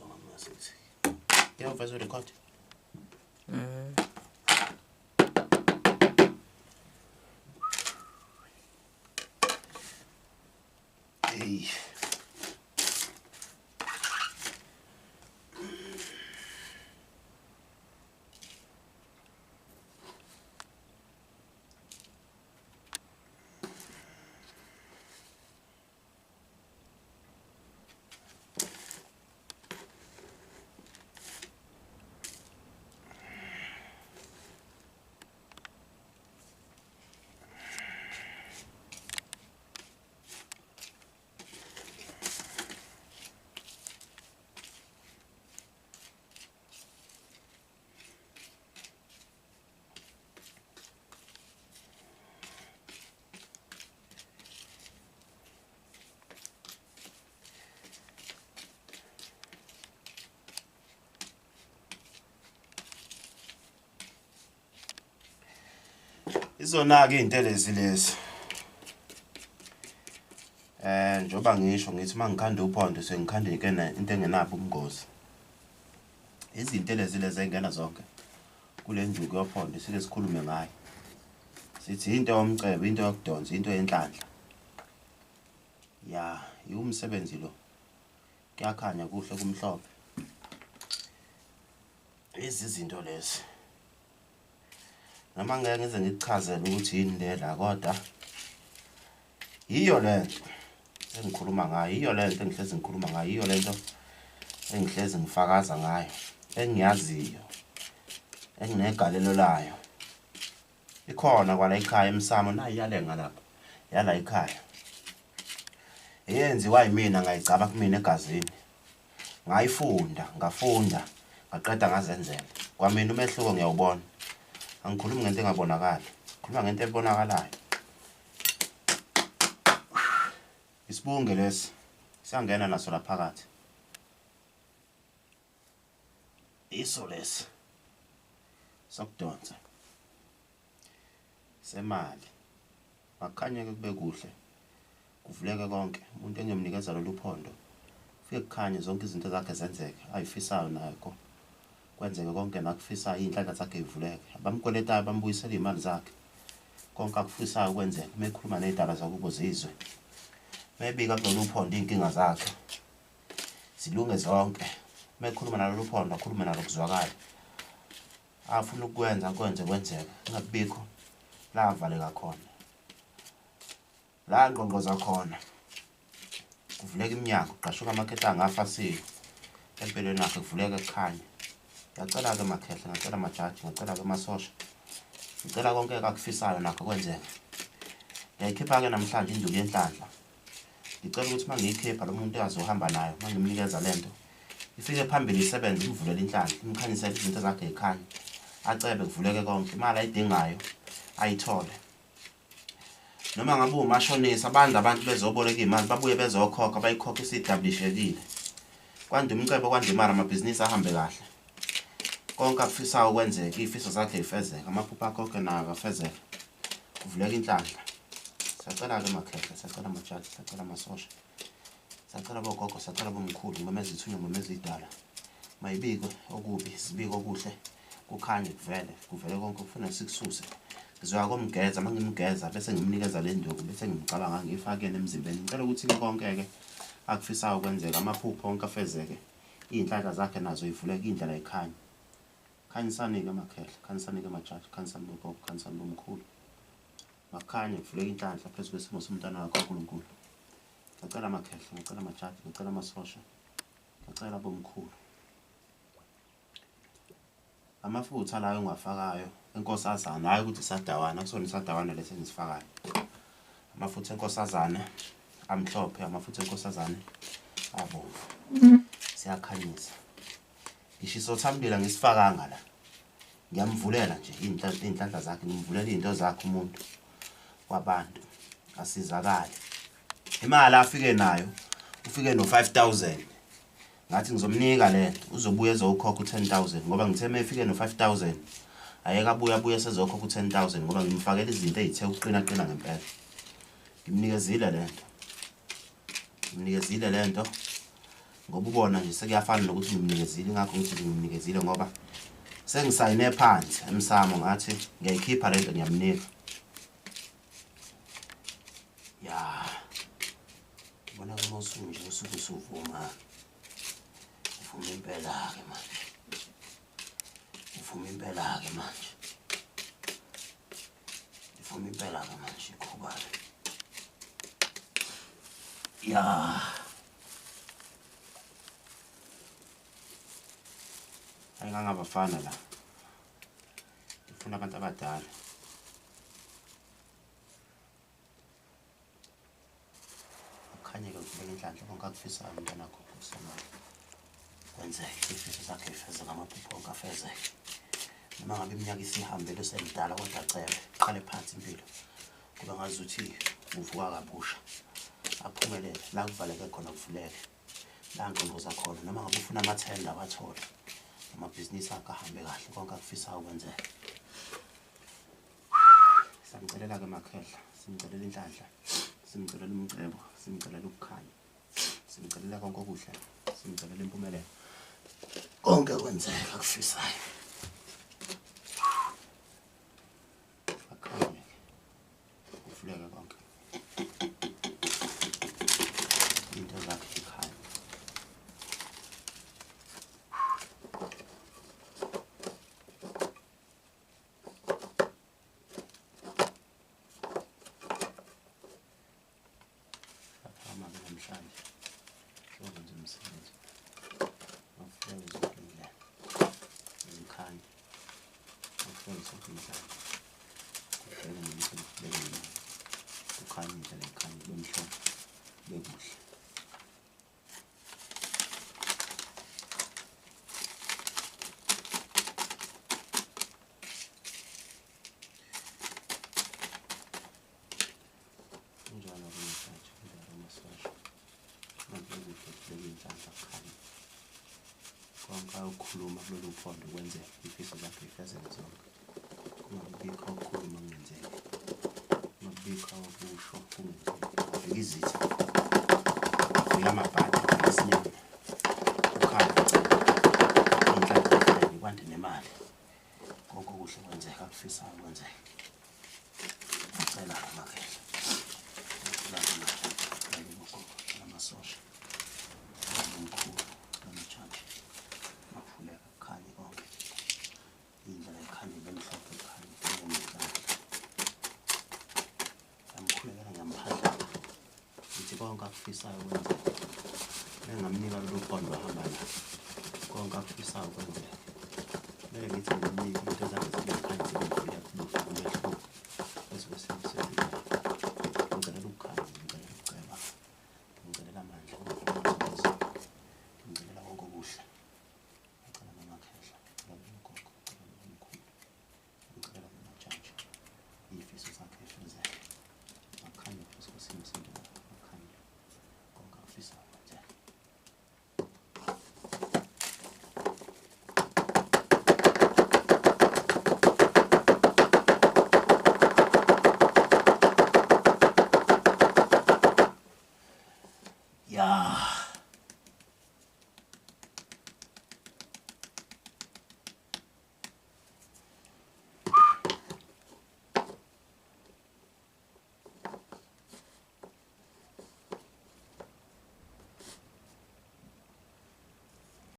So masithi. Iyaveza record. Hey. Izona-ke iy'ntelezi lezi. Njengoba ngisho ngithi uma ngikhanda uphondo sengikhanda into engenabo ubungozi. Izintelezi lezi ey'ngena zonke kule njuku yophondo sike sikhulume ngayo. Sithi into yomcebo, into yokudonsa, into yenhlanhla. Ya, umsebenzi lo. Kuyakhanya kuhle kumhlophe. Izinto lezi. Noma ngeke ngize ngikuchazele ukuthi yini lela kodwa iyo lento engikhuluma ngayo, iyo lento engihlezi ngikhuluma ngayo, iyo lento engihlezi ngifakaza ngayo, engiyaziyo, enginegalelo layo. Ikhona kwala ekhaya emsamo nayi yalenga lapha, yala ekhaya. Eyenziwa yimina ngayicaba kumina egazini. Ngayifunda, ngafunda, ngaqeda ngazenzela. Kwamina umehluko ngiyawubona. Angikhulumi ngento engabonakali, ngikhuluma ngento ebonakalayo. Isibunge lesi siyangena naso la phakathi. Iso lesi sokudonsa semali. Akukhanye-ke kube kuhle, kuvuleke konke. Umuntu engiyomnikeza lolu phondo ufike kukhanye zonke izinto zakhe zenzeke ayifisayo nakho. Kwenzeke konke nakufisayo, iy'nhlanhla zakhe yivuleke. Abamkweletayo bambuyisele iy'mali zakhe. Konke akufisayo kwenzeke. Uma ekhuluma ney'daba zakubo zizwe. Mebika kulolu phondo iy'nkinga zakhe zilunge zonke. Uma ekhuluma nalolu phondo akhulume nalo kuzwakala. Afuna ukwenza kwenzeke. Kungabikho la avaleka khona. La ngqongqoza khona. Kuvuleka iminyango, kuqashuka amaketanga afasile. Empilweni yakhe kuvuleka kukhanya. Ngiyacela-ke makhehla, ngicela amajaji, ngicela-ke amasosha. Ngicela konke akufisayo nakho kwenzeke. Ngiyayikhipha-ke namhlanje induku yenhlanhla. Ngicela ukuthi uma ngiyikhipha lo muntu azohamba nayo, uma ngimnikeza lento. Ifike phambili isebenze imvulela inhlanhla, imkhanyisele izinto zakhe yikhanya. Acebe kuvuleke konke, imali ayidingayo ayithole. Noma ngabe umashonisa abantu bezoboleka imali babuye bezokhokha bayikhokhe isidabulishekile. Kwande umcebo kwande imali amabhizinisi ahambe kahle. Konke akufisayo kwenzeke, ifiso zakhe yifezeke, amaphupho akho konke nayo afezeke. Kuvuleka inhlanhla. Siyacela-ke makhehla, siyacela amajaji, siyacela amasosha. Siyacela bogogo, siyacela bomkhulu, ngoma ezithunywa, ngoma ezidala. Mayibike okubi, sibike okuhle, kukhanye kuvele konke kufuna sikususe. Ngizoya komgeza, uma ngimgeza bese ngimnikeza le nduku, bese ngimcabanga ngiyifakele emzimbeni. Ngicela ukuthi konke-ke akufisayo kwenzeka, amaphupho onke afezeke. Iy'nhlanhla zakhe nazo yivuleke indlela yikhanya. Khanyisani-ke makhehla, khanyisani-ke majaji, khanyisani bogogo, khanyisani bomkhulu. Makhanye kuvuleke inhlanhla phezu kwesimo somntwana wakho uNkulunkulu. Ngicela makhehla, ngicela amajaji, ngicela amasosha, ngicela bomkhulu. Amafutha layo engiwafakayo enkosazana, hayi ukuthi isadawana, akusona isadawana lesi engisifakayo. Amafutha enkosazana amhlophe, amafutha enkosazana abomvu. Siyakhanyisa. Ngishiso thambila ngisifakanga la. Ngiyamvulela nje iy'nhlanhla zakhe, ngimvulela iy'nto zakhe umuntu wabantu asizakale. Imali afike nayo, ufike no-5,000. Ngathi ngizomnika lento, uzobuya ezokhokha u-10,000 ngoba ngithe mefike no-5,000. Ayeka abuye sezokhokha u-10,000 ngoba ngimfakela izinto ezithe uqina ngempela. Ngimnikezile lento. ngoba ubona nje sekuyafana nokuthi ngimnikezile ingakho ngithi ngimnikezile ngoba sengisayine phansi emsamo ngathi ngiyayikhipha lento ngiyamnika ya ubona kama usunje usuke usuvuma uvuma impela ke manje uvuma impela ke manje uvuma impela ke manje ikhubale ya ayingangabafana la ifuna abantu abadala khanye-ke ukubeka inhlanhla konke akufisayo umntwana wakho kusemayo kwenzeke ifiso sakhe ifezeke amaphupho onke afezeke noma ngabe iminyaka isihambile usemdala kodwa acebe qale phansi impilo kuba ngazuthi uvuka kabusha aphumelele la kuvaleke khona kuvuleke la ngqongqoza khona noma ngabe ufuna amathenda awathola amabhizinisi akhe ahambe kahle konke akufisayo kwenzeke samcelela-ke makhehla simcelela inhlanhla simcelela umcebo simcelela ukukhanya simcelela konke okuhle simcelela impumelelo konke kwenzeka akufisayo akhanye kuvuleke konke into zakhe ikhanya namhlanje sowenza umsebenzi awufike zonke indlela zikhanye awufike zonke indlela kubheke nomuntu kubheke imali kukhanye indlela ikhanye kube mhlophe kube kuhle njalo kumsathi indlela massage konke ukukhuluma kulolu uphondo kwenzeka ifiso zakhe ifezeke zonke kungabikho ukukhuluma kungenzeki kungabikho ukusho kungenzeki izitha vika amabhadi esinyama ukhanya inhlanhla kwande nemali konke okuhle kwenzeka akufisayo kwenzeka acela amakhehla amasosha omkhulu amajaji mafuleka kukhanye konke indlela ekhanye bemhlophe ekhanye ngenhlanhla yamkhulekela ngiyamphandla ngithi konke akufisayo kwenzeka engamnika lolu phondo ahamba la konke akufisayo kwenzeka mele ngithi ngimnike into zakhe zibe